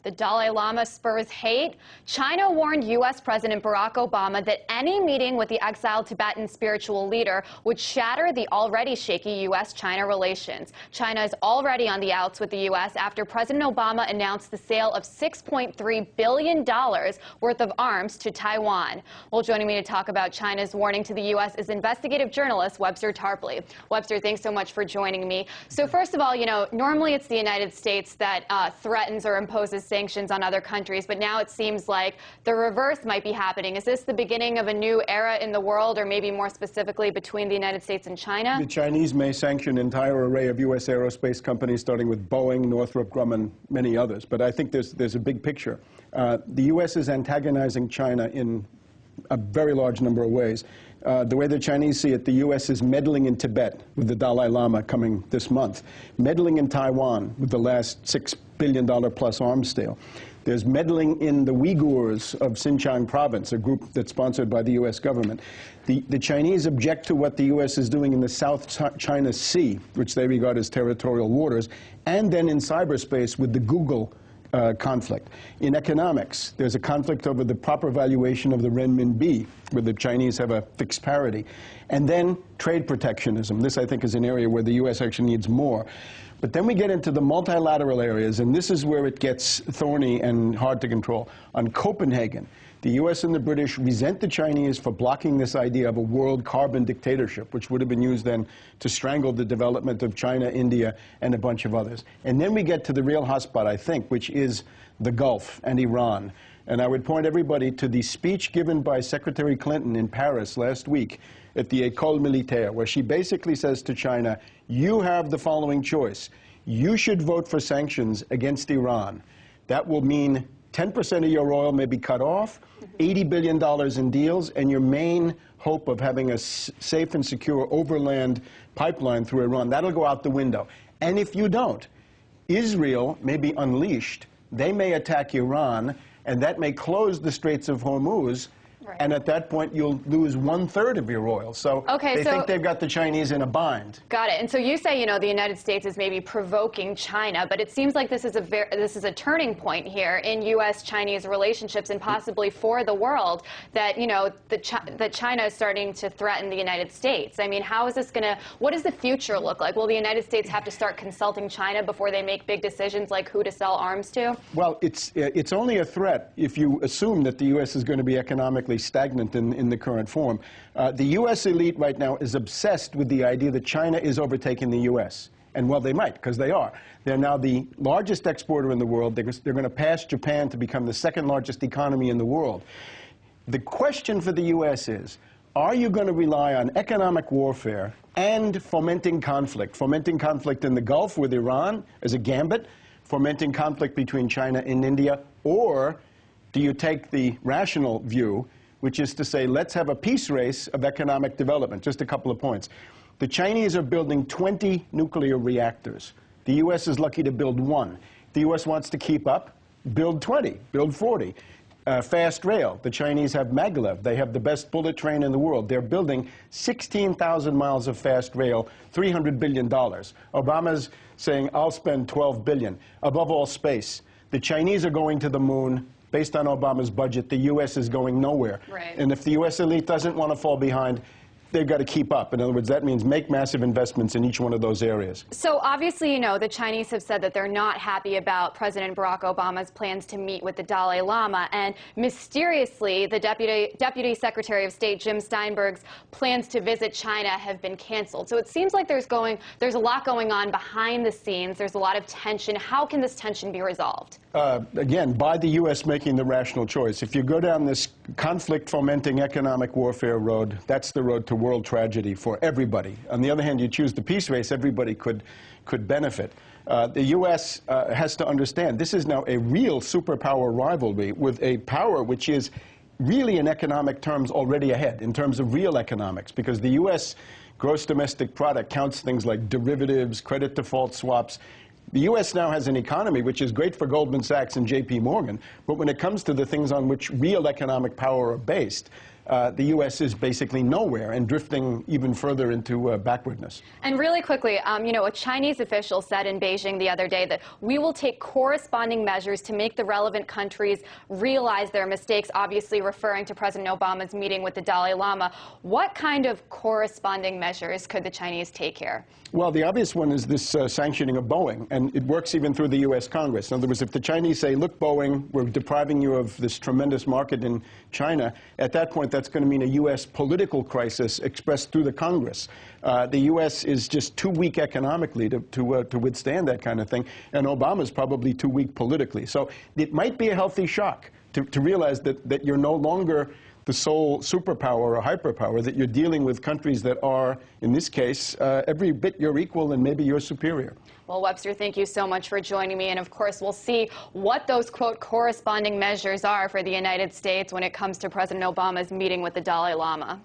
The Dalai Lama spurs hate. China warned U.S. President Barack Obama that any meeting with the exiled Tibetan spiritual leader would shatter the already shaky U.S. China relations. China is already on the outs with the U.S. after President Obama announced the sale of $6.3 billion worth of arms to Taiwan. Well, joining me to talk about China's warning to the U.S. is investigative journalist Webster Tarpley. Webster, thanks so much for joining me. So first of all, normally it's the United States that threatens or imposes sanctions on other countries, but now it seems like the reverse might be happening. Is this the beginning of a new era in the world, or maybe more specifically between the United States and China? The Chinese may sanction an entire array of U.S. aerospace companies, starting with Boeing, Northrop Grumman, many others. But I think there's a big picture. The U.S. is antagonizing China in a very large number of ways. The way the Chinese see it, the U.S. is meddling in Tibet with the Dalai Lama coming this month, meddling in Taiwan with the last $6 billion plus arms sale. There's meddling in the Uyghurs of Xinjiang province, a group that's sponsored by the U.S. government. The Chinese object to what the U.S. is doing in the South China Sea, which they regard as territorial waters, and then in cyberspace with the Google conflict. In economics, there's a conflict over the proper valuation of the renminbi, where the Chinese have a fixed parity. And then trade protectionism. This, I think, is an area where the U.S. actually needs more. But then we get into the multilateral areas, and this is where it gets thorny and hard to control. On Copenhagen, the U.S. and the British resent the Chinese for blocking this idea of a world carbon dictatorship, which would have been used then to strangle the development of China, India, and a bunch of others. And then we get to the real hotspot, I think, which is the Gulf and Iran. And I would point everybody to the speech given by Secretary Clinton in Paris last week at the École Militaire, where she basically says to China, you have the following choice. You should vote for sanctions against Iran. That will mean 10% of your oil may be cut off, $80 billion in deals, and your main hope of having a safe and secure overland pipeline through Iran, that'll go out the window. And if you don't, Israel may be unleashed. They may attack Iran, and that may close the Straits of Hormuz. Right. And at that point, you'll lose 1/3 of your oil. So they think they've got the Chinese in a bind. Got it. And so you say, the United States is maybe provoking China, but it seems like this is a turning point here in U.S.-Chinese relationships, and possibly for the world, that that China is starting to threaten the United States. I mean, how is this going to? What does the future look like? Will the United States have to start consulting China before they make big decisions like who to sell arms to? Well, it's only a threat if you assume that the U.S. is going to be economically stagnant in the current form. The U.S. elite right now is obsessed with the idea that China is overtaking the U.S. And, well, they might, because they are. They're now the largest exporter in the world. They're going to pass Japan to become the second largest economy in the world. The question for the U.S. is, are you going to rely on economic warfare and fomenting conflict in the Gulf with Iran as a gambit, fomenting conflict between China and India, or do you take the rational view, which is to say, let's have a peace race of economic development? Just a couple of points. The Chinese are building 20 nuclear reactors. The U.S. is lucky to build 1. The U.S. wants to keep up, build 20, build 40. Fast rail. The Chinese have maglev. They have the best bullet train in the world. They're building 16,000 miles of fast rail, $300 billion. Obama's saying, I'll spend $12 billion. Above all, space. The Chinese are going to the moon. Based on Obama's budget, the U.S. is going nowhere. Right. And if the U.S. elite doesn't want to fall behind, they've got to keep up. In other words, that means make massive investments in each one of those areas. So obviously, the Chinese have said that they're not happy about President Barack Obama's plans to meet with the Dalai Lama. And mysteriously, the Deputy Secretary of State, Jim Steinberg's plans to visit China have been canceled. So it seems like there's a lot going on behind the scenes. There's a lot of tension. How can this tension be resolved? Again, by the U.S. making the rational choice. If you go down this conflict-fomenting economic warfare road, that's the road to world tragedy for everybody. On the other hand, you choose the peace race, everybody could benefit. The U.S. has to understand this is now a real superpower rivalry with a power which is really in economic terms already ahead, in terms of real economics, because the U.S. gross domestic product counts things like derivatives, credit default swaps. The U.S. now has an economy which is great for Goldman Sachs and J.P. Morgan, but when it comes to the things on which real economic power are based, the U.S. is basically nowhere and drifting even further into backwardness. And really quickly, you know, a Chinese official said in Beijing the other day that we will take corresponding measures to make the relevant countries realize their mistakes, obviously referring to President Obama's meeting with the Dalai Lama. What kind of corresponding measures could the Chinese take here? Well, the obvious one is this sanctioning of Boeing, and it works even through the U.S. Congress. In other words, if the Chinese say, look, Boeing, we're depriving you of this tremendous market in China, at that point, that's going to mean a U.S. political crisis expressed through the Congress. The U.S. is just too weak economically to withstand that kind of thing, and Obama's probably too weak politically. So it might be a healthy shock to realize that you're no longer the sole superpower or hyperpower, that you're dealing with countries that are, in this case, every bit your equal and maybe your superior. Well, Webster, thank you so much for joining me. And of course, we'll see what those, quote, corresponding measures are for the United States when it comes to President Obama's meeting with the Dalai Lama.